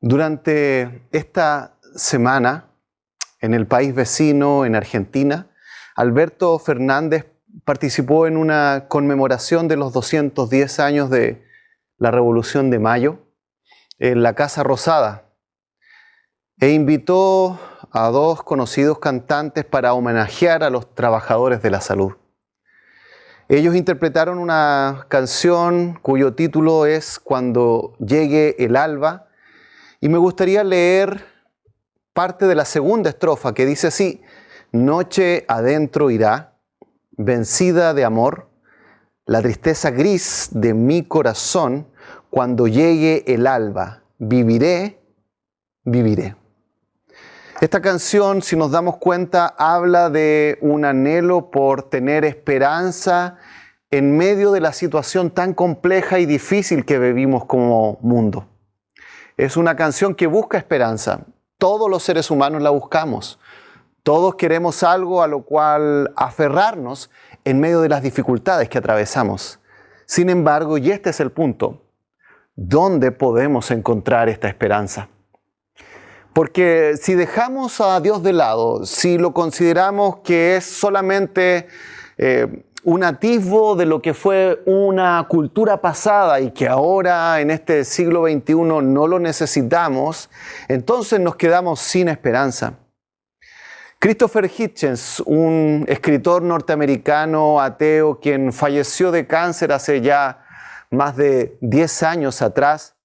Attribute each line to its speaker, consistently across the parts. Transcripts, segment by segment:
Speaker 1: Durante esta semana, en el país vecino, en Argentina, Alberto Fernández participó en una conmemoración de los 210 años de la Revolución de Mayo en la Casa Rosada e invitó a dos conocidos cantantes para homenajear a los trabajadores de la salud. Ellos interpretaron una canción cuyo título es Cuando llegue el alba, y me gustaría leer parte de la segunda estrofa que dice así: noche adentro irá, vencida de amor, la tristeza gris de mi corazón, cuando llegue el alba, viviré, viviré. Esta canción, si nos damos cuenta, habla de un anhelo por tener esperanza en medio de la situación tan compleja y difícil que vivimos como mundo. Es una canción que busca esperanza. Todos los seres humanos la buscamos. Todos queremos algo a lo cual aferrarnos en medio de las dificultades que atravesamos. Sin embargo, y este es el punto, ¿dónde podemos encontrar esta esperanza? Porque si dejamos a Dios de lado, si lo consideramos que es solamente un atisbo de lo que fue una cultura pasada y que ahora en este siglo XXI no lo necesitamos, entonces nos quedamos sin esperanza. Christopher Hitchens, un escritor norteamericano ateo quien falleció de cáncer hace ya más de 10 años atrás,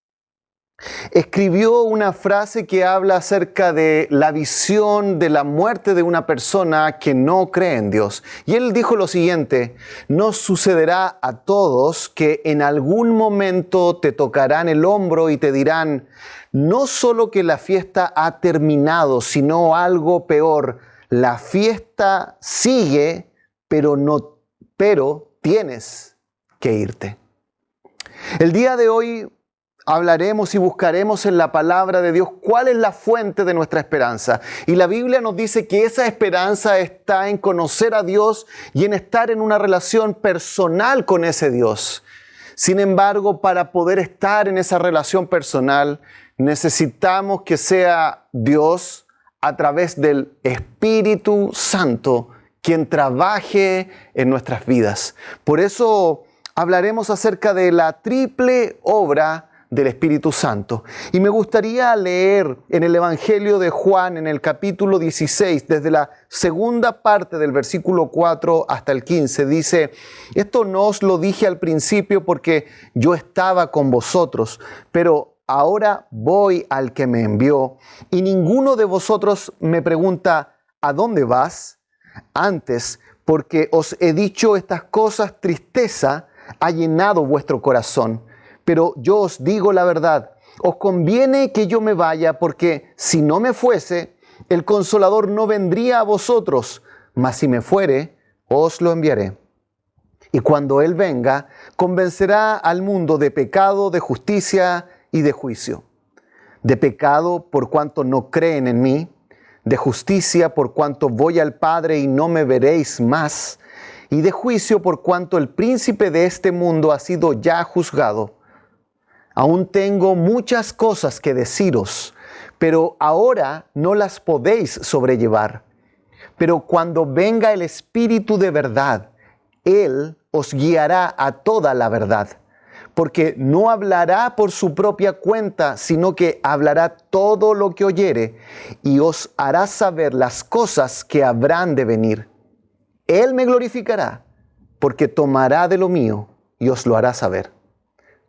Speaker 1: escribió una frase que habla acerca de la visión de la muerte de una persona que no cree en Dios. Y él dijo lo siguiente: nos sucederá a todos que en algún momento te tocarán el hombro y te dirán, no solo que la fiesta ha terminado, sino algo peor, la fiesta sigue, pero tienes que irte. El día de hoy hablaremos y buscaremos en la palabra de Dios cuál es la fuente de nuestra esperanza. Y la Biblia nos dice que esa esperanza está en conocer a Dios y en estar en una relación personal con ese Dios. Sin embargo, para poder estar en esa relación personal, necesitamos que sea Dios a través del Espíritu Santo quien trabaje en nuestras vidas. Por eso hablaremos acerca de la triple obra del Espíritu Santo. Y me gustaría leer en el Evangelio de Juan, en el capítulo 16, desde la segunda parte del versículo 4 hasta el 15, dice: esto no os lo dije al principio porque yo estaba con vosotros, pero ahora voy al que me envió, y ninguno de vosotros me pregunta, ¿a dónde vas? Antes, porque os he dicho estas cosas, tristeza ha llenado vuestro corazón. Pero yo os digo la verdad, os conviene que yo me vaya, porque si no me fuese, el Consolador no vendría a vosotros, mas si me fuere, os lo enviaré. Y cuando Él venga, convencerá al mundo de pecado, de justicia y de juicio. De pecado por cuanto no creen en mí, de justicia por cuanto voy al Padre y no me veréis más, y de juicio por cuanto el príncipe de este mundo ha sido ya juzgado. Aún tengo muchas cosas que deciros, pero ahora no las podéis sobrellevar. Pero cuando venga el Espíritu de verdad, Él os guiará a toda la verdad, porque no hablará por su propia cuenta, sino que hablará todo lo que oyere, y os hará saber las cosas que habrán de venir. Él me glorificará, porque tomará de lo mío y os lo hará saber.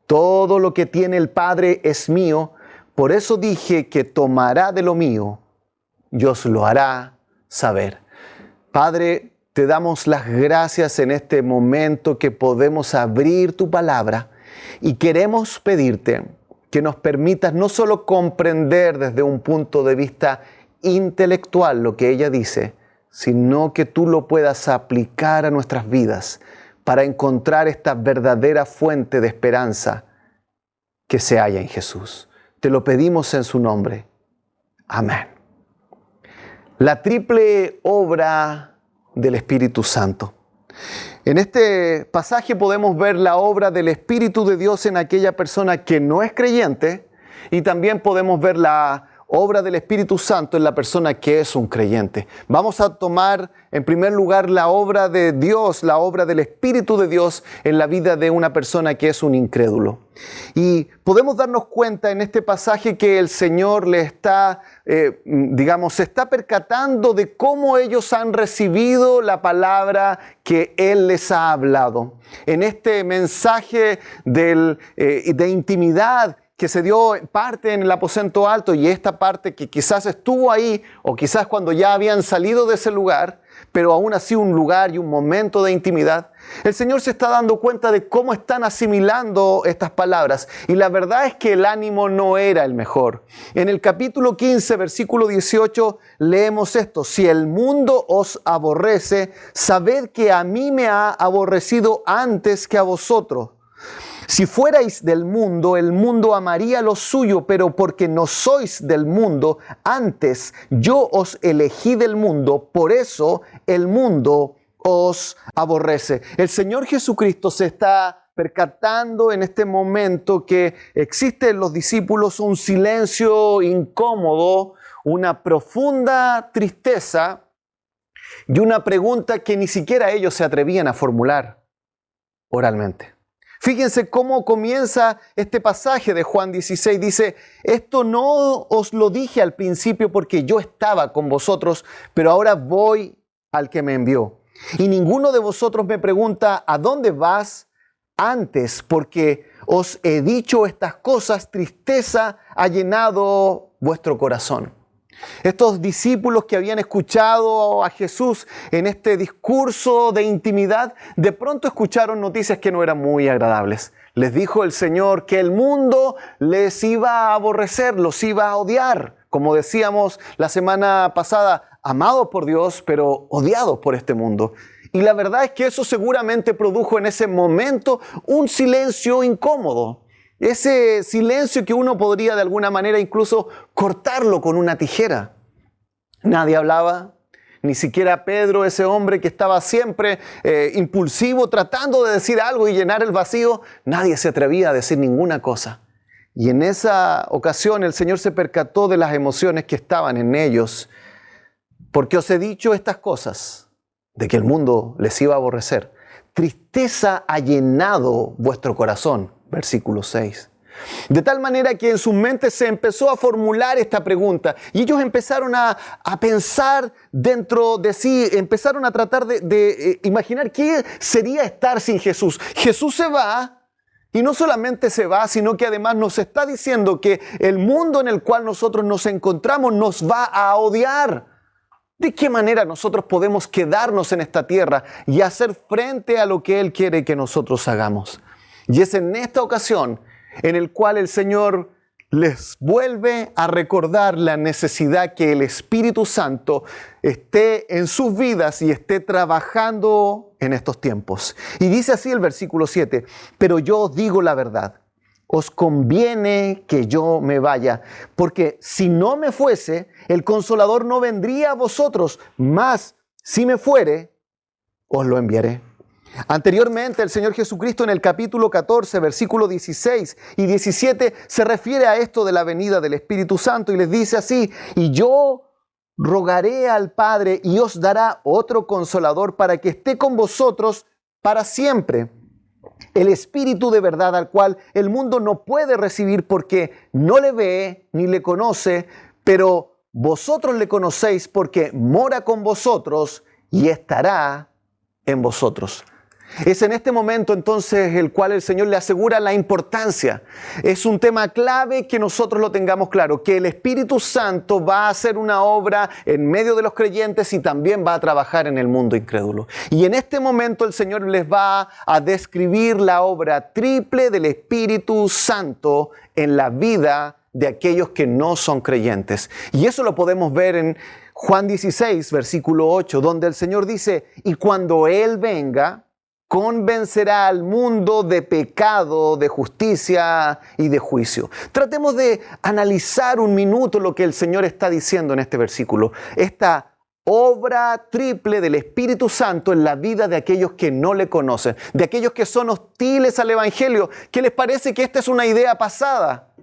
Speaker 1: Todo lo que tiene el Padre es mío, por eso dije que tomará de lo mío y os lo hará saber. Padre, te damos las gracias en este momento que podemos abrir tu palabra y queremos pedirte que nos permitas no solo comprender desde un punto de vista intelectual lo que ella dice, sino que tú lo puedas aplicar a nuestras vidas para encontrar esta verdadera fuente de esperanza que se halla en Jesús. Te lo pedimos en su nombre. Amén. La triple obra del Espíritu Santo. En este pasaje podemos ver la obra del Espíritu de Dios en aquella persona que no es creyente y también podemos ver la obra del Espíritu Santo en la persona que es un creyente. Vamos a tomar en primer lugar la obra de Dios, la obra del Espíritu de Dios en la vida de una persona que es un incrédulo. Y podemos darnos cuenta en este pasaje que el Señor le está, se está percatando de cómo ellos han recibido la palabra que Él les ha hablado. En este mensaje de intimidad que se dio parte en el aposento alto y esta parte que quizás estuvo ahí o quizás cuando ya habían salido de ese lugar, pero aún así un lugar y un momento de intimidad, el Señor se está dando cuenta de cómo están asimilando estas palabras. Y la verdad es que el ánimo no era el mejor. En el capítulo 15, versículo 18, leemos esto: si el mundo os aborrece, sabed que a mí me ha aborrecido antes que a vosotros. Si fuerais del mundo, el mundo amaría lo suyo, pero porque no sois del mundo, antes yo os elegí del mundo, por eso el mundo os aborrece. El Señor Jesucristo se está percatando en este momento que existe en los discípulos un silencio incómodo, una profunda tristeza y una pregunta que ni siquiera ellos se atrevían a formular oralmente. Fíjense cómo comienza este pasaje de Juan 16. Dice: esto no os lo dije al principio porque yo estaba con vosotros, pero ahora voy al que me envió. Y ninguno de vosotros me pregunta: ¿a dónde vas? Antes, porque os he dicho estas cosas, tristeza ha llenado vuestro corazón. Estos discípulos que habían escuchado a Jesús en este discurso de intimidad, de pronto escucharon noticias que no eran muy agradables. Les dijo el Señor que el mundo les iba a aborrecer, los iba a odiar. Como decíamos la semana pasada, amados por Dios, pero odiados por este mundo. Y la verdad es que eso seguramente produjo en ese momento un silencio incómodo. Ese silencio que uno podría de alguna manera incluso cortarlo con una tijera. Nadie hablaba, ni siquiera Pedro, ese hombre que estaba siempre impulsivo, tratando de decir algo y llenar el vacío. Nadie se atrevía a decir ninguna cosa. Y en esa ocasión el Señor se percató de las emociones que estaban en ellos. Porque os he dicho estas cosas, de que el mundo les iba a aborrecer. Tristeza ha llenado vuestro corazón. Versículo 6. De tal manera que en sus mentes se empezó a formular esta pregunta y ellos empezaron a pensar dentro de sí, empezaron a tratar de imaginar qué sería estar sin Jesús. Jesús se va y no solamente se va, sino que además nos está diciendo que el mundo en el cual nosotros nos encontramos nos va a odiar. ¿De qué manera nosotros podemos quedarnos en esta tierra y hacer frente a lo que Él quiere que nosotros hagamos? Y es en esta ocasión en el cual el Señor les vuelve a recordar la necesidad que el Espíritu Santo esté en sus vidas y esté trabajando en estos tiempos. Y dice así el versículo 7, pero yo os digo la verdad, os conviene que yo me vaya, porque si no me fuese, el Consolador no vendría a vosotros, mas si me fuere, os lo enviaré. Anteriormente, el Señor Jesucristo en el capítulo 14, versículos 16 y 17, se refiere a esto de la venida del Espíritu Santo y les dice así: y yo rogaré al Padre y os dará otro Consolador para que esté con vosotros para siempre. El Espíritu de verdad, al cual el mundo no puede recibir porque no le ve ni le conoce, pero vosotros le conocéis porque mora con vosotros y estará en vosotros. Es en este momento entonces el cual el Señor le asegura la importancia. Es un tema clave que nosotros lo tengamos claro, que el Espíritu Santo va a hacer una obra en medio de los creyentes y también va a trabajar en el mundo incrédulo. Y en este momento el Señor les va a describir la obra triple del Espíritu Santo en la vida de aquellos que no son creyentes. Y eso lo podemos ver en Juan 16, versículo 8, donde el Señor dice: y cuando Él venga, convencerá al mundo de pecado, de justicia y de juicio. Tratemos de analizar un minuto lo que el Señor está diciendo en este versículo. Esta obra triple del Espíritu Santo en la vida de aquellos que no le conocen, de aquellos que son hostiles al Evangelio, que les parece que esta es una idea pasada.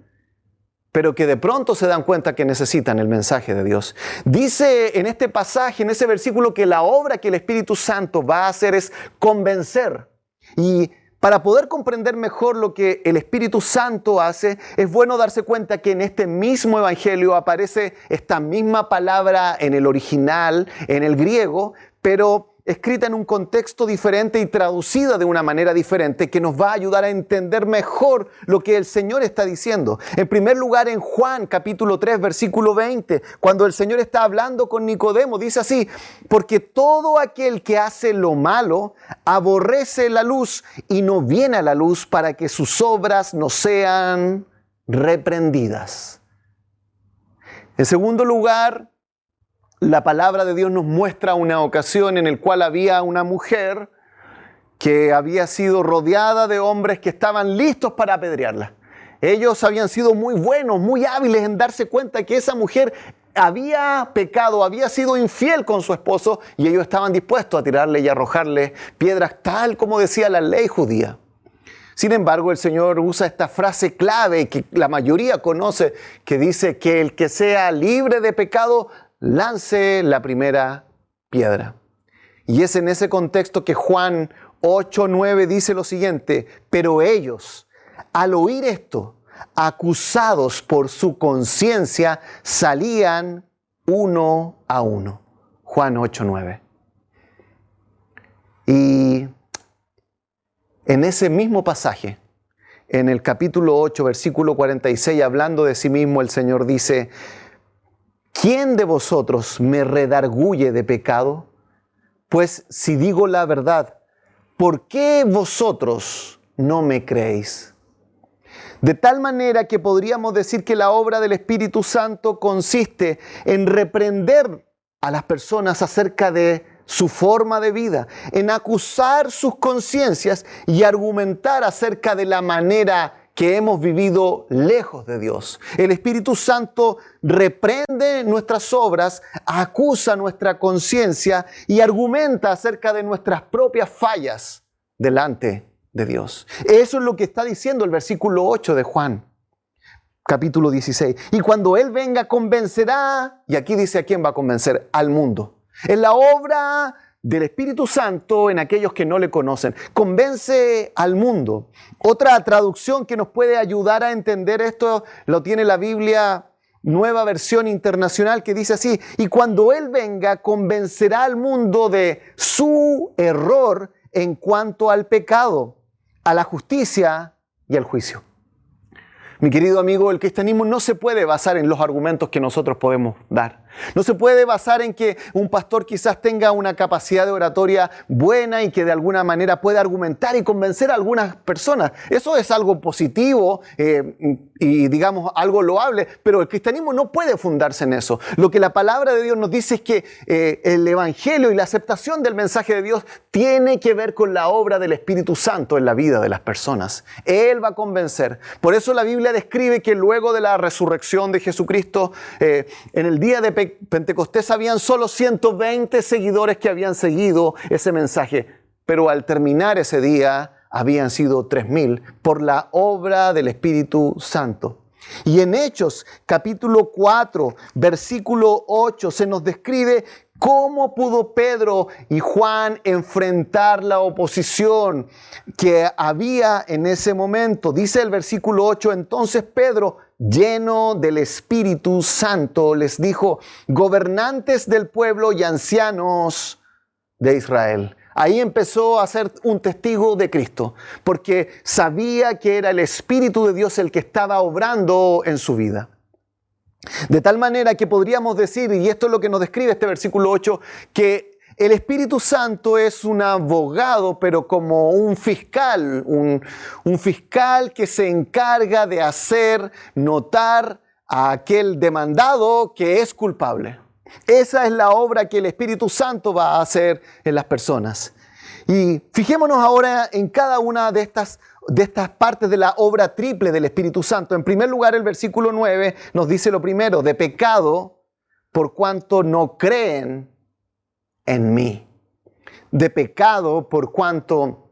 Speaker 1: pero que de pronto se dan cuenta que necesitan el mensaje de Dios. Dice en este pasaje, en ese versículo, que la obra que el Espíritu Santo va a hacer es convencer. Y para poder comprender mejor lo que el Espíritu Santo hace, es bueno darse cuenta que en este mismo evangelio aparece esta misma palabra en el original, en el griego, pero escrita en un contexto diferente y traducida de una manera diferente, que nos va a ayudar a entender mejor lo que el Señor está diciendo. En primer lugar, en Juan capítulo 3, versículo 20, cuando el Señor está hablando con Nicodemo, dice así: porque todo aquel que hace lo malo aborrece la luz y no viene a la luz para que sus obras no sean reprendidas. En segundo lugar, la palabra de Dios nos muestra una ocasión en la cual había una mujer que había sido rodeada de hombres que estaban listos para apedrearla. Ellos habían sido muy buenos, muy hábiles en darse cuenta que esa mujer había pecado, había sido infiel con su esposo, y ellos estaban dispuestos a tirarle y arrojarle piedras, tal como decía la ley judía. Sin embargo, el Señor usa esta frase clave que la mayoría conoce, que dice que el que sea libre de pecado lance la primera piedra. Y es en ese contexto que Juan 8:9 dice lo siguiente: pero ellos, al oír esto, acusados por su conciencia, salían uno a uno. Juan 8:9. Y en ese mismo pasaje, en el capítulo 8, versículo 46, hablando de sí mismo, el Señor dice: ¿quién de vosotros me redarguye de pecado? Pues si digo la verdad, ¿por qué vosotros no me creéis? De tal manera que podríamos decir que la obra del Espíritu Santo consiste en reprender a las personas acerca de su forma de vida, en acusar sus conciencias y argumentar acerca de la manera que hemos vivido lejos de Dios. El Espíritu Santo reprende nuestras obras, acusa nuestra conciencia y argumenta acerca de nuestras propias fallas delante de Dios. Eso es lo que está diciendo el versículo 8 de Juan, capítulo 16. Y cuando Él venga, convencerá, y aquí dice a quién va a convencer: al mundo. Es la obra del Espíritu Santo en aquellos que no le conocen. Convence al mundo. Otra traducción que nos puede ayudar a entender esto lo tiene la Biblia Nueva Versión Internacional, que dice así: y cuando Él venga, convencerá al mundo de su error en cuanto al pecado, a la justicia y al juicio. Mi querido amigo, el cristianismo no se puede basar en los argumentos que nosotros podemos dar. No se puede basar en que un pastor quizás tenga una capacidad de oratoria buena y que de alguna manera pueda argumentar y convencer a algunas personas. Eso es algo positivo y digamos algo loable, pero el cristianismo no puede fundarse en eso. Lo que la palabra de Dios nos dice es que el evangelio y la aceptación del mensaje de Dios tiene que ver con la obra del Espíritu Santo en la vida de las personas. Él va a convencer. Por eso la Biblia describe que luego de la resurrección de Jesucristo, en el día de Pentecostés habían solo 120 seguidores que habían seguido ese mensaje, pero al terminar ese día habían sido 3,000 por la obra del Espíritu Santo. Y en Hechos capítulo 4, versículo 8, se nos describe cómo pudo Pedro y Juan enfrentar la oposición que había en ese momento. Dice el versículo 8: entonces Pedro, lleno del Espíritu Santo, les dijo: gobernantes del pueblo y ancianos de Israel. Ahí empezó a ser un testigo de Cristo, porque sabía que era el Espíritu de Dios el que estaba obrando en su vida. De tal manera que podríamos decir, y esto es lo que nos describe este versículo 8, que el Espíritu Santo es un abogado, pero como un fiscal, un fiscal que se encarga de hacer notar a aquel demandado que es culpable. Esa es la obra que el Espíritu Santo va a hacer en las personas. Y fijémonos ahora en cada una de estas partes de la obra triple del Espíritu Santo. En primer lugar, el versículo 9 nos dice lo primero: de pecado, por cuanto no creen en mí. De pecado, por cuanto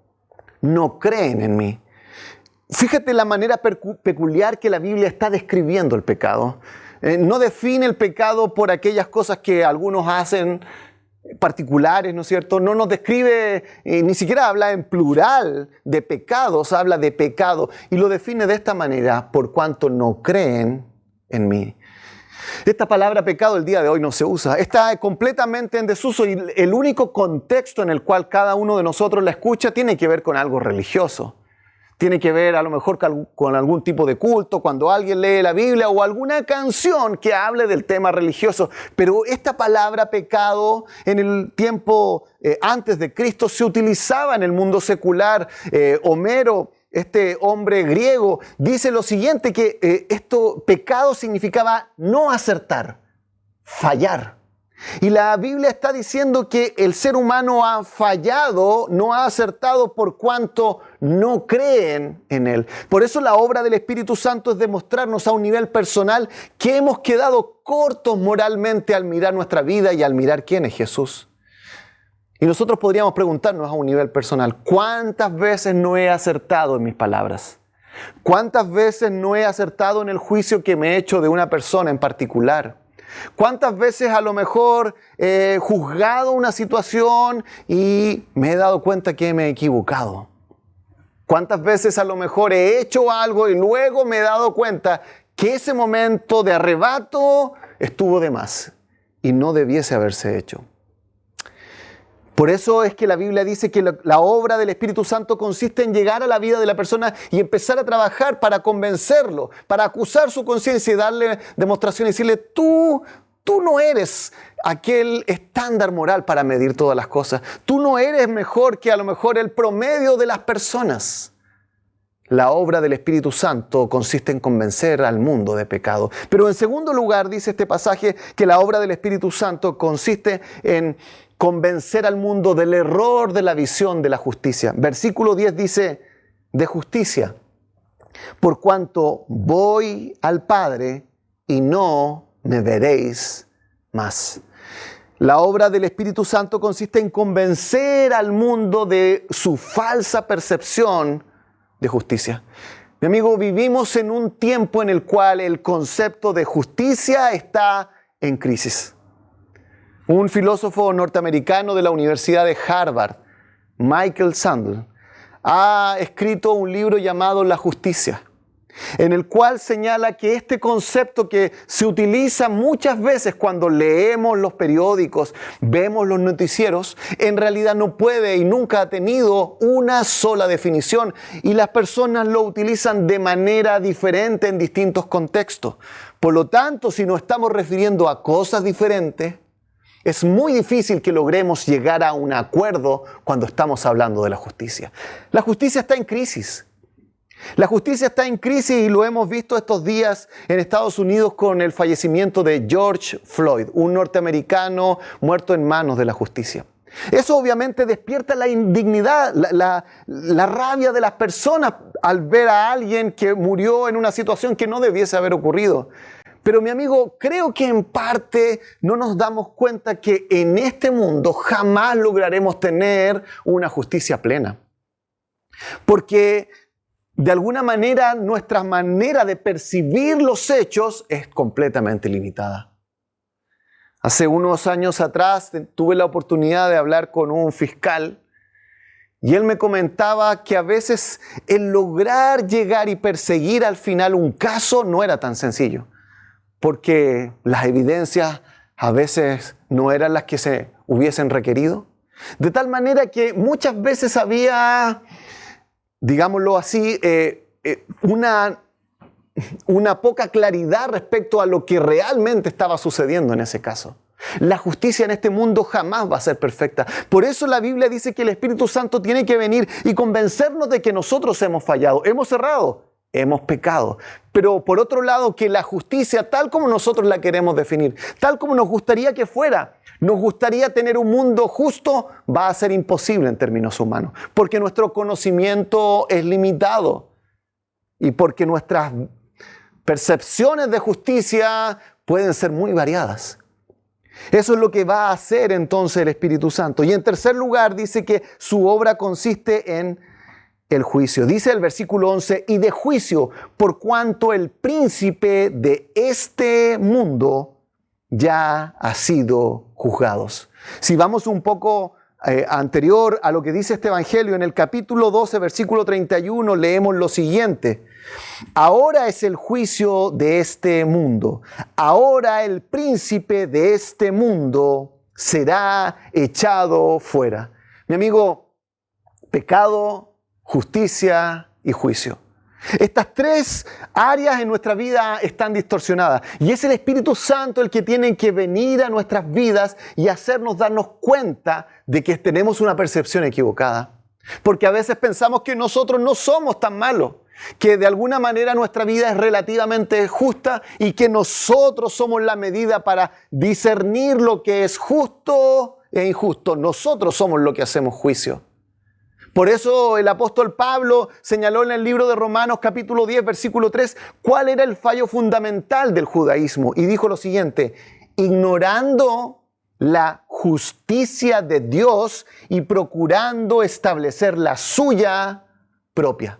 Speaker 1: no creen en mí. Fíjate la manera peculiar que la Biblia está describiendo el pecado. No define el pecado por aquellas cosas que algunos hacen particulares, ¿no es cierto? No nos describe, ni siquiera habla en plural de pecados, habla de pecado y lo define de esta manera: por cuanto no creen en mí. Esta palabra pecado el día de hoy no se usa, está completamente en desuso y el único contexto en el cual cada uno de nosotros la escucha tiene que ver con algo religioso. Tiene que ver a lo mejor con algún tipo de culto, cuando alguien lee la Biblia o alguna canción que hable del tema religioso. Pero esta palabra pecado en el tiempo antes de Cristo se utilizaba en el mundo secular. Homero, este hombre griego, dice lo siguiente, que pecado significaba no acertar, fallar. Y la Biblia está diciendo que el ser humano ha fallado, no ha acertado por cuanto no creen en Él. Por eso la obra del Espíritu Santo es demostrarnos a un nivel personal que hemos quedado cortos moralmente al mirar nuestra vida y al mirar quién es Jesús. Y nosotros podríamos preguntarnos a un nivel personal: ¿cuántas veces no he acertado en mis palabras? ¿Cuántas veces no he acertado en el juicio que me he hecho de una persona en particular? ¿Cuántas veces a lo mejor he juzgado una situación y me he dado cuenta que me he equivocado? ¿Cuántas veces a lo mejor he hecho algo y luego me he dado cuenta que ese momento de arrebato estuvo de más y no debiese haberse hecho? Por eso es que la Biblia dice que la obra del Espíritu Santo consiste en llegar a la vida de la persona y empezar a trabajar para convencerlo, para acusar su conciencia y darle demostración y decirle: tú no eres aquel estándar moral para medir todas las cosas. Tú no eres mejor que a lo mejor el promedio de las personas. La obra del Espíritu Santo consiste en convencer al mundo de pecado. Pero en segundo lugar, dice este pasaje, que la obra del Espíritu Santo consiste en convencer al mundo del error de la visión de la justicia. Versículo 10 dice: de justicia, por cuanto voy al Padre y no me veréis más. La obra del Espíritu Santo consiste en convencer al mundo de su falsa percepción de justicia. Mi amigo, vivimos en un tiempo en el cual el concepto de justicia está en crisis. Un filósofo norteamericano de la Universidad de Harvard, Michael Sandel, ha escrito un libro llamado La Justicia, en el cual señala que este concepto que se utiliza muchas veces cuando leemos los periódicos, vemos los noticieros, en realidad no puede y nunca ha tenido una sola definición y las personas lo utilizan de manera diferente en distintos contextos. Por lo tanto, si nos estamos refiriendo a cosas diferentes, es muy difícil que logremos llegar a un acuerdo cuando estamos hablando de la justicia. La justicia está en crisis. La justicia está en crisis y lo hemos visto estos días en Estados Unidos con el fallecimiento de George Floyd, un norteamericano muerto en manos de la justicia. Eso obviamente despierta la indignidad, la rabia de las personas al ver a alguien que murió en una situación que no debiese haber ocurrido. Pero mi amigo, creo que en parte no nos damos cuenta que en este mundo jamás lograremos tener una justicia plena. Porque de alguna manera nuestra manera de percibir los hechos es completamente limitada. Hace unos años atrás tuve la oportunidad de hablar con un fiscal y él me comentaba que a veces el lograr llegar y perseguir al final un caso no era tan sencillo, porque las evidencias a veces no eran las que se hubiesen requerido. De tal manera que muchas veces había, digámoslo así, una poca claridad respecto a lo que realmente estaba sucediendo en ese caso. La justicia en este mundo jamás va a ser perfecta. Por eso la Biblia dice que el Espíritu Santo tiene que venir y convencernos de que nosotros hemos fallado, hemos errado, hemos pecado. Pero por otro lado, que la justicia, tal como nosotros la queremos definir, tal como nos gustaría que fuera, nos gustaría tener un mundo justo, va a ser imposible en términos humanos. Porque nuestro conocimiento es limitado. Y porque nuestras percepciones de justicia pueden ser muy variadas. Eso es lo que va a hacer entonces el Espíritu Santo. Y en tercer lugar dice que su obra consiste en el juicio. Dice el versículo 11, y de juicio, por cuanto el príncipe de este mundo ya ha sido juzgado. Si vamos un poco anterior a lo que dice este evangelio, en el capítulo 12, versículo 31, leemos lo siguiente. Ahora es el juicio de este mundo. Ahora el príncipe de este mundo será echado fuera. Mi amigo, pecado, justicia y juicio. Estas tres áreas en nuestra vida están distorsionadas y es el Espíritu Santo el que tiene que venir a nuestras vidas y hacernos darnos cuenta de que tenemos una percepción equivocada. Porque a veces pensamos que nosotros no somos tan malos, que de alguna manera nuestra vida es relativamente justa y que nosotros somos la medida para discernir lo que es justo e injusto. Nosotros somos los que hacemos juicio. Por eso el apóstol Pablo señaló en el libro de Romanos capítulo 10, versículo 3, cuál era el fallo fundamental del judaísmo. Y dijo lo siguiente, ignorando la justicia de Dios y procurando establecer la suya propia.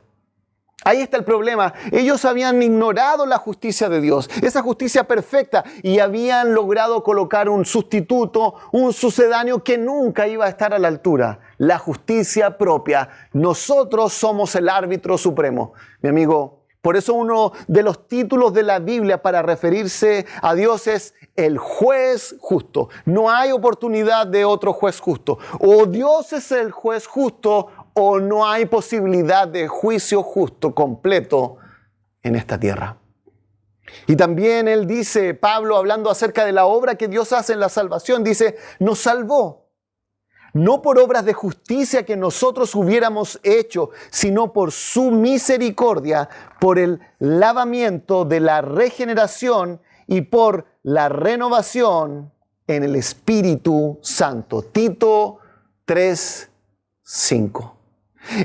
Speaker 1: Ahí está el problema. Ellos habían ignorado la justicia de Dios, esa justicia perfecta, y habían logrado colocar un sustituto, un sucedáneo que nunca iba a estar a la altura. La justicia propia. Nosotros somos el árbitro supremo. Mi amigo, por eso uno de los títulos de la Biblia para referirse a Dios es el juez justo. No hay oportunidad de otro juez justo. O Dios es el juez justo o no hay posibilidad de juicio justo completo en esta tierra. Y también él dice, Pablo, hablando acerca de la obra que Dios hace en la salvación, dice, nos salvó, no por obras de justicia que nosotros hubiéramos hecho, sino por su misericordia, por el lavamiento de la regeneración y por la renovación en el Espíritu Santo. Tito 3:5.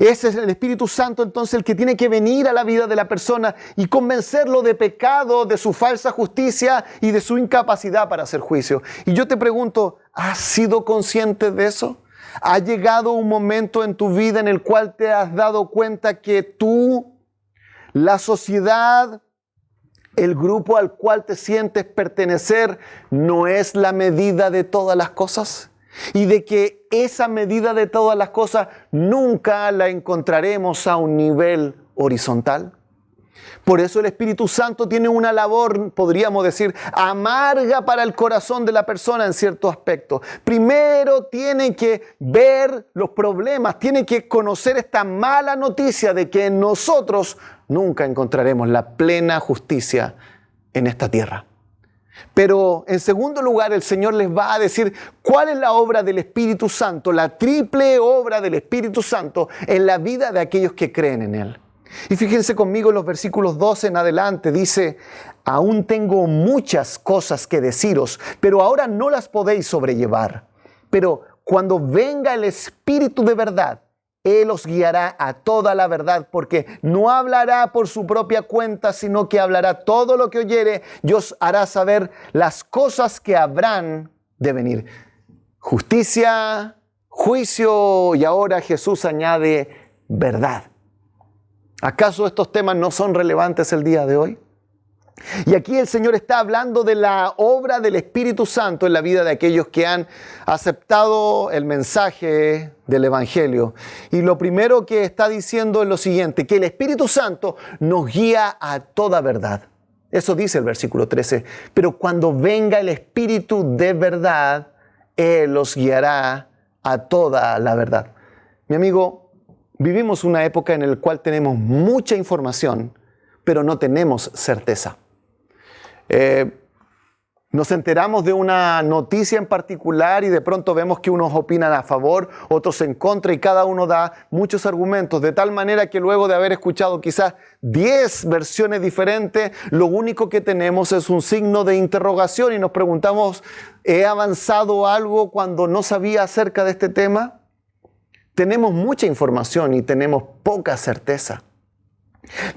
Speaker 1: Ese es el Espíritu Santo entonces el que tiene que venir a la vida de la persona y convencerlo de pecado, de su falsa justicia y de su incapacidad para hacer juicio. Y yo te pregunto, ¿has sido consciente de eso? ¿Ha llegado un momento en tu vida en el cual te has dado cuenta que tú, la sociedad, el grupo al cual te sientes pertenecer no es la medida de todas las cosas? Y de que esa medida de todas las cosas nunca la encontraremos a un nivel horizontal. Por eso el Espíritu Santo tiene una labor, podríamos decir, amarga para el corazón de la persona en cierto aspecto. Primero tiene que ver los problemas, tiene que conocer esta mala noticia de que nosotros nunca encontraremos la plena justicia en esta tierra. Pero en segundo lugar, el Señor les va a decir cuál es la obra del Espíritu Santo, la triple obra del Espíritu Santo en la vida de aquellos que creen en Él. Y fíjense conmigo en los versículos 12 en adelante, dice, aún tengo muchas cosas que deciros, pero ahora no las podéis sobrellevar. Pero cuando venga el Espíritu de verdad, Él os guiará a toda la verdad, porque no hablará por su propia cuenta, sino que hablará todo lo que oyere y os hará saber las cosas que habrán de venir. Justicia, juicio y ahora Jesús añade verdad. ¿Acaso estos temas no son relevantes el día de hoy? Y aquí el Señor está hablando de la obra del Espíritu Santo en la vida de aquellos que han aceptado el mensaje del Evangelio. Y lo primero que está diciendo es lo siguiente, que el Espíritu Santo nos guía a toda verdad. Eso dice el versículo 13. Pero cuando venga el Espíritu de verdad, Él los guiará a toda la verdad. Mi amigo, vivimos una época en la cual tenemos mucha información, pero no tenemos certeza. Nos enteramos de una noticia en particular y de pronto vemos que unos opinan a favor, otros en contra y cada uno da muchos argumentos, de tal manera que luego de haber escuchado quizás 10 versiones diferentes, lo único que tenemos es un signo de interrogación y nos preguntamos, ¿he avanzado algo cuando no sabía acerca de este tema? Tenemos mucha información y tenemos poca certeza.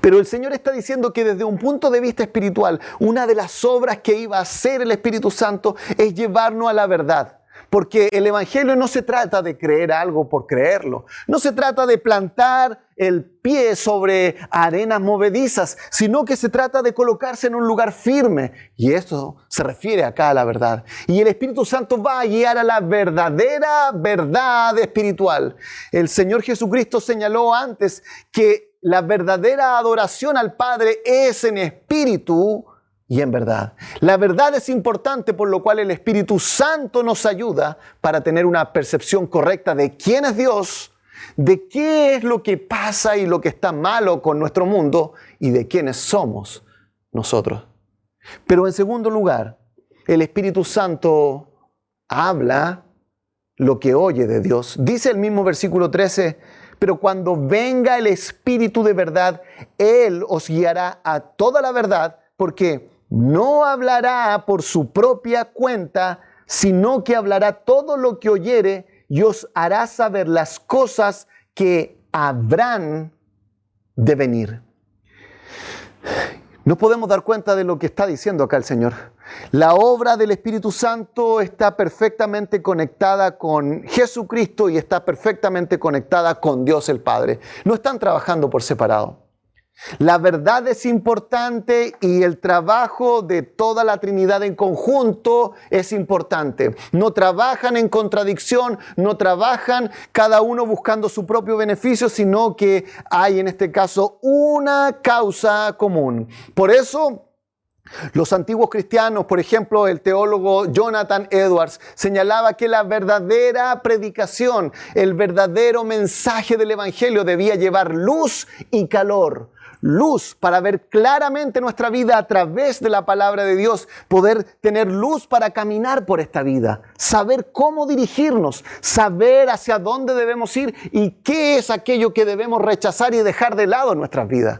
Speaker 1: Pero el Señor está diciendo que desde un punto de vista espiritual, una de las obras que iba a hacer el Espíritu Santo es llevarnos a la verdad. Porque el Evangelio no se trata de creer algo por creerlo. No se trata de plantar el pie sobre arenas movedizas, sino que se trata de colocarse en un lugar firme. Y esto se refiere acá a la verdad. Y el Espíritu Santo va a guiar a la verdadera verdad espiritual. El Señor Jesucristo señaló antes que la verdadera adoración al Padre es en espíritu y en verdad. La verdad es importante, por lo cual el Espíritu Santo nos ayuda para tener una percepción correcta de quién es Dios, de qué es lo que pasa y lo que está malo con nuestro mundo y de quiénes somos nosotros. Pero en segundo lugar, el Espíritu Santo habla lo que oye de Dios. Dice el mismo versículo 13, pero cuando venga el Espíritu de verdad, Él os guiará a toda la verdad, porque no hablará por su propia cuenta, sino que hablará todo lo que oyere y os hará saber las cosas que habrán de venir. No podemos dar cuenta de lo que está diciendo acá el Señor. La obra del Espíritu Santo está perfectamente conectada con Jesucristo y está perfectamente conectada con Dios el Padre. No están trabajando por separado. La verdad es importante y el trabajo de toda la Trinidad en conjunto es importante. No trabajan en contradicción, no trabajan cada uno buscando su propio beneficio, sino que hay en este caso una causa común. Por eso, los antiguos cristianos, por ejemplo, el teólogo Jonathan Edwards, señalaba que la verdadera predicación, el verdadero mensaje del Evangelio debía llevar luz y calor. Luz para ver claramente nuestra vida a través de la palabra de Dios, poder tener luz para caminar por esta vida, saber cómo dirigirnos, saber hacia dónde debemos ir y qué es aquello que debemos rechazar y dejar de lado en nuestras vidas.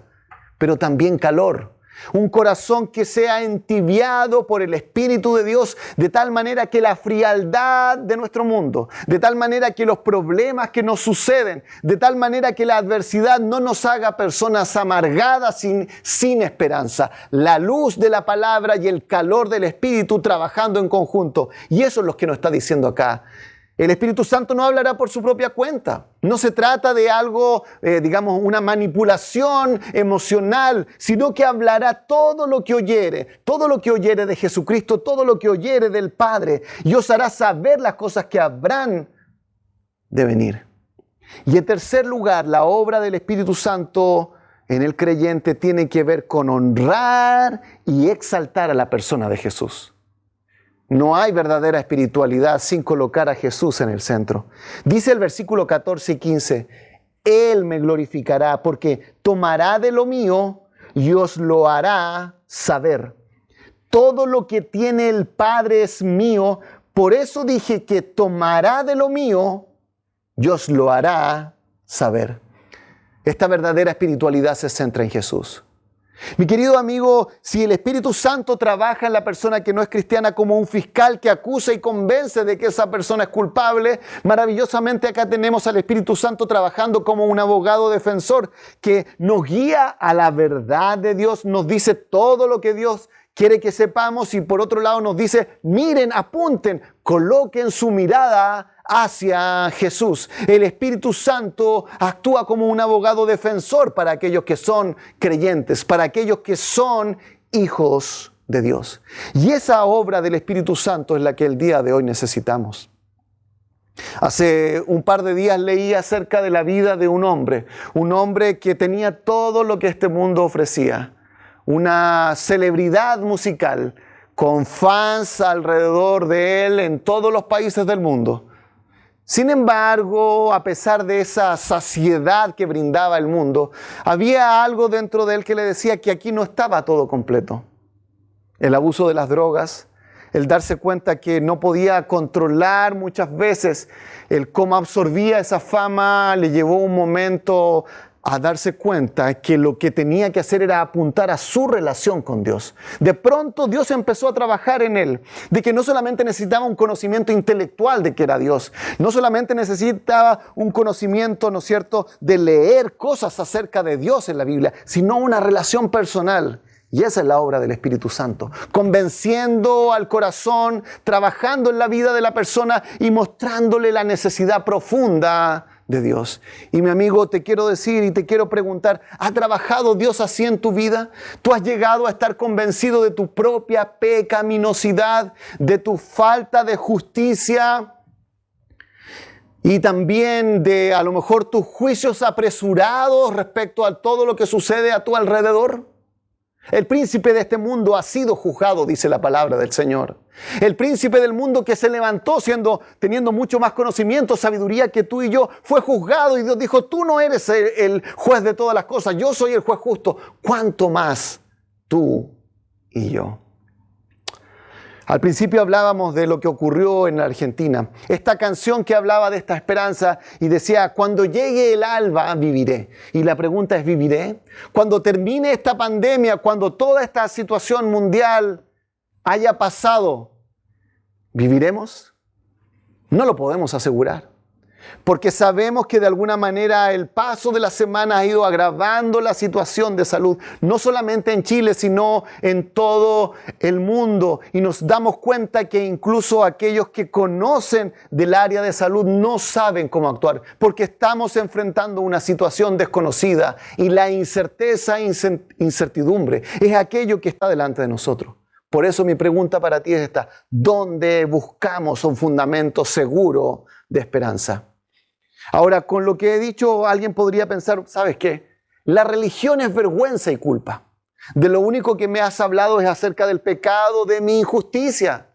Speaker 1: Pero también calor. Un corazón que sea entibiado por el Espíritu de Dios, de tal manera que la frialdad de nuestro mundo, de tal manera que los problemas que nos suceden, de tal manera que la adversidad no nos haga personas amargadas sin esperanza. La luz de la palabra y el calor del Espíritu trabajando en conjunto. Y eso es lo que nos está diciendo acá. El Espíritu Santo no hablará por su propia cuenta. No se trata de algo, una manipulación emocional, sino que hablará todo lo que oyere de Jesucristo, todo lo que oyere del Padre, y os hará saber las cosas que habrán de venir. Y en tercer lugar, la obra del Espíritu Santo en el creyente tiene que ver con honrar y exaltar a la persona de Jesús. No hay verdadera espiritualidad sin colocar a Jesús en el centro. Dice el versículo 14 y 15, Él me glorificará porque tomará de lo mío y os lo hará saber. Todo lo que tiene el Padre es mío, por eso dije que tomará de lo mío y os lo hará saber. Esta verdadera espiritualidad se centra en Jesús. Mi querido amigo, si el Espíritu Santo trabaja en la persona que no es cristiana como un fiscal que acusa y convence de que esa persona es culpable, maravillosamente acá tenemos al Espíritu Santo trabajando como un abogado defensor que nos guía a la verdad de Dios, nos dice todo lo que Dios quiere que sepamos y por otro lado nos dice, miren, apunten, coloquen su mirada hacia Jesús. El Espíritu Santo actúa como un abogado defensor para aquellos que son creyentes, para aquellos que son hijos de Dios. Y esa obra del Espíritu Santo es la que el día de hoy necesitamos. Hace un par de días leí acerca de la vida de un hombre que tenía todo lo que este mundo ofrecía. Una celebridad musical con fans alrededor de él en todos los países del mundo. Sin embargo, a pesar de esa saciedad que brindaba el mundo, había algo dentro de él que le decía que aquí no estaba todo completo. El abuso de las drogas, el darse cuenta que no podía controlar muchas veces el cómo absorbía esa fama, le llevó un momento a darse cuenta que lo que tenía que hacer era apuntar a su relación con Dios. De pronto Dios empezó a trabajar en él, de que no solamente necesitaba un conocimiento intelectual de que era Dios, no solamente necesitaba un conocimiento, ¿no es cierto?, de leer cosas acerca de Dios en la Biblia, sino una relación personal. Y esa es la obra del Espíritu Santo, convenciendo al corazón, trabajando en la vida de la persona y mostrándole la necesidad profunda de Dios. Y mi amigo, te quiero decir y te quiero preguntar, ¿ha trabajado Dios así en tu vida? ¿Tú has llegado a estar convencido de tu propia pecaminosidad, de tu falta de justicia y también de a lo mejor tus juicios apresurados respecto a todo lo que sucede a tu alrededor? El príncipe de este mundo ha sido juzgado, dice la palabra del Señor. El príncipe del mundo que se levantó teniendo mucho más conocimiento, sabiduría que tú y yo, fue juzgado y Dios dijo, tú no eres el juez de todas las cosas, yo soy el juez justo. ¿Cuánto más tú y yo? Al principio hablábamos de lo que ocurrió en la Argentina. Esta canción que hablaba de esta esperanza y decía, cuando llegue el alba, viviré. Y la pregunta es, ¿viviré? Cuando termine esta pandemia, cuando toda esta situación mundial haya pasado, ¿viviremos? No lo podemos asegurar. Porque sabemos que de alguna manera el paso de las semanas ha ido agravando la situación de salud, no solamente en Chile, sino en todo el mundo. Y nos damos cuenta que incluso aquellos que conocen del área de salud no saben cómo actuar, porque estamos enfrentando una situación desconocida y la incertidumbre es aquello que está delante de nosotros. Por eso mi pregunta para ti es esta: ¿dónde buscamos un fundamento seguro de esperanza? Ahora, con lo que he dicho, alguien podría pensar, ¿sabes qué? La religión es vergüenza y culpa. De lo único que me has hablado es acerca del pecado, de mi injusticia,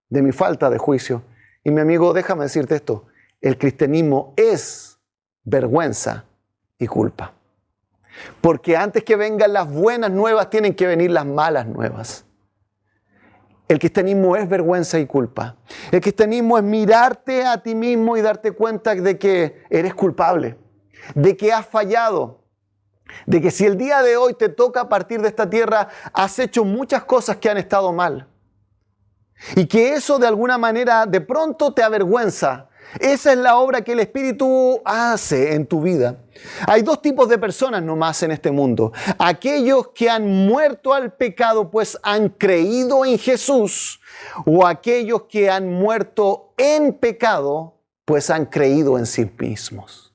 Speaker 1: de mi falta de juicio. Y mi amigo, déjame decirte esto: el cristianismo es vergüenza y culpa. Porque antes que vengan las buenas nuevas, tienen que venir las malas nuevas. El cristianismo es vergüenza y culpa. El cristianismo es mirarte a ti mismo y darte cuenta de que eres culpable, de que has fallado, de que si el día de hoy te toca partir de esta tierra, has hecho muchas cosas que han estado mal. Y que eso de alguna manera de pronto te avergüenza. Esa es la obra que el Espíritu hace en tu vida. Hay dos tipos de personas nomás en este mundo. Aquellos que han muerto al pecado pues han creído en Jesús, o aquellos que han muerto en pecado pues han creído en sí mismos.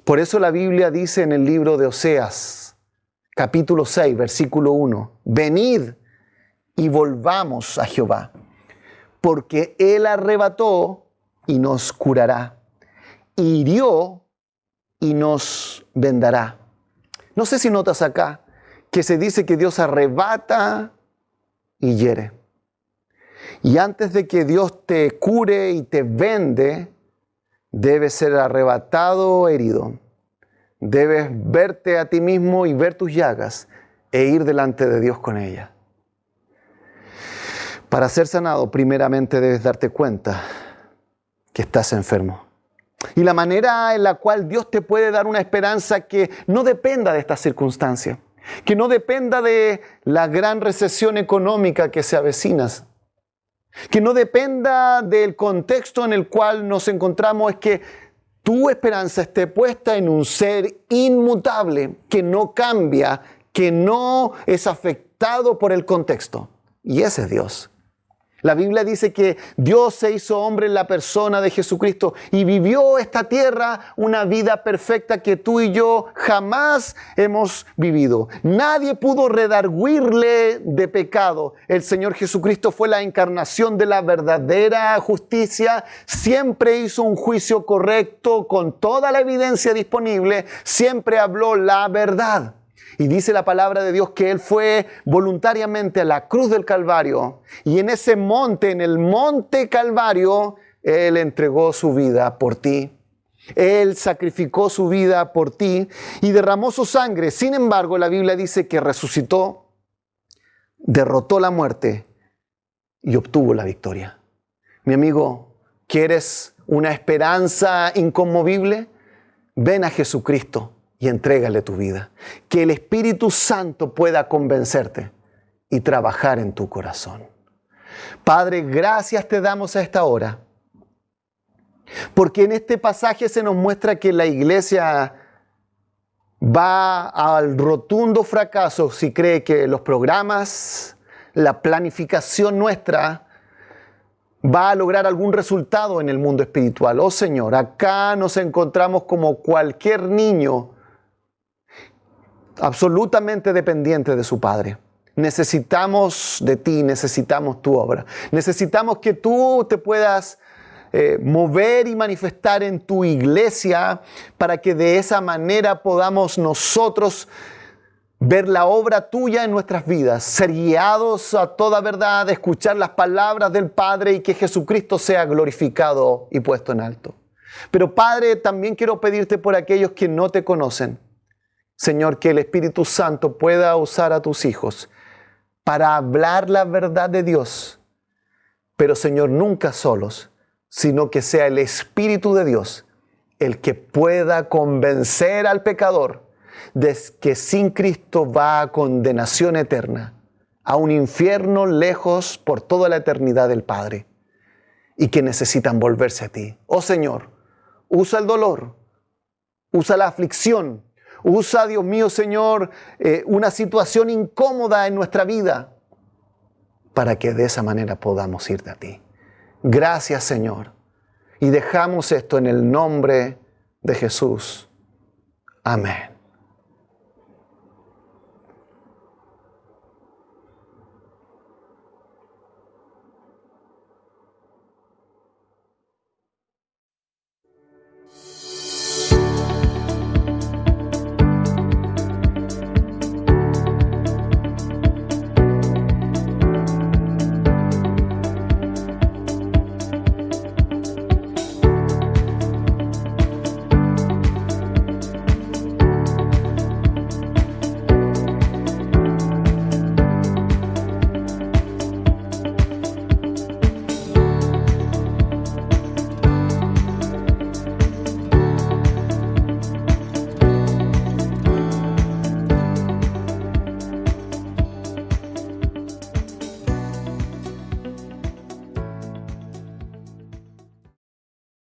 Speaker 1: Por eso la Biblia dice en el libro de Oseas, capítulo 6, versículo 1, venid y volvamos a Jehová, porque Él arrebató y nos curará, hirió y nos vendará. No sé si notas acá que se dice que Dios arrebata y hiere. Y antes de que Dios te cure y te vende, debes ser arrebatado, herido. Debes verte a ti mismo y ver tus llagas e ir delante de Dios con ellas. Para ser sanado, primeramente debes darte cuenta que estás enfermo. Y la manera en la cual Dios te puede dar una esperanza que no dependa de estas circunstancias, que no dependa de la gran recesión económica que se avecina, que no dependa del contexto en el cual nos encontramos, es que tu esperanza esté puesta en un ser inmutable, que no cambia, que no es afectado por el contexto. Y ese es Dios. La Biblia dice que Dios se hizo hombre en la persona de Jesucristo y vivió esta tierra una vida perfecta que tú y yo jamás hemos vivido. Nadie pudo redarguirle de pecado. El Señor Jesucristo fue la encarnación de la verdadera justicia. Siempre hizo un juicio correcto con toda la evidencia disponible. Siempre habló la verdad. Y dice la palabra de Dios que Él fue voluntariamente a la cruz del Calvario. Y en ese monte, en el monte Calvario, Él entregó su vida por ti. Él sacrificó su vida por ti y derramó su sangre. Sin embargo, la Biblia dice que resucitó, derrotó la muerte y obtuvo la victoria. Mi amigo, ¿quieres una esperanza inconmovible? Ven a Jesucristo y entrégale tu vida. Que el Espíritu Santo pueda convencerte y trabajar en tu corazón. Padre, gracias te damos a esta hora, porque en este pasaje se nos muestra que la iglesia va al rotundo fracaso si cree que los programas, la planificación nuestra va a lograr algún resultado en el mundo espiritual. Oh Señor, acá nos encontramos como cualquier niño absolutamente dependiente de su padre. Necesitamos de ti, necesitamos tu obra. Necesitamos que tú te puedas mover y manifestar en tu iglesia para que de esa manera podamos nosotros ver la obra tuya en nuestras vidas, ser guiados a toda verdad, escuchar las palabras del Padre y que Jesucristo sea glorificado y puesto en alto. Pero Padre, también quiero pedirte por aquellos que no te conocen, Señor, que el Espíritu Santo pueda usar a tus hijos para hablar la verdad de Dios, pero Señor, nunca solos, sino que sea el Espíritu de Dios el que pueda convencer al pecador de que sin Cristo va a condenación eterna, a un infierno lejos por toda la eternidad del Padre, y que necesitan volverse a ti. Oh Señor, usa el dolor, usa la aflicción, usa, Dios mío, Señor, una situación incómoda en nuestra vida, para que de esa manera podamos irte a ti. Gracias, Señor. Y dejamos esto en el nombre de Jesús. Amén.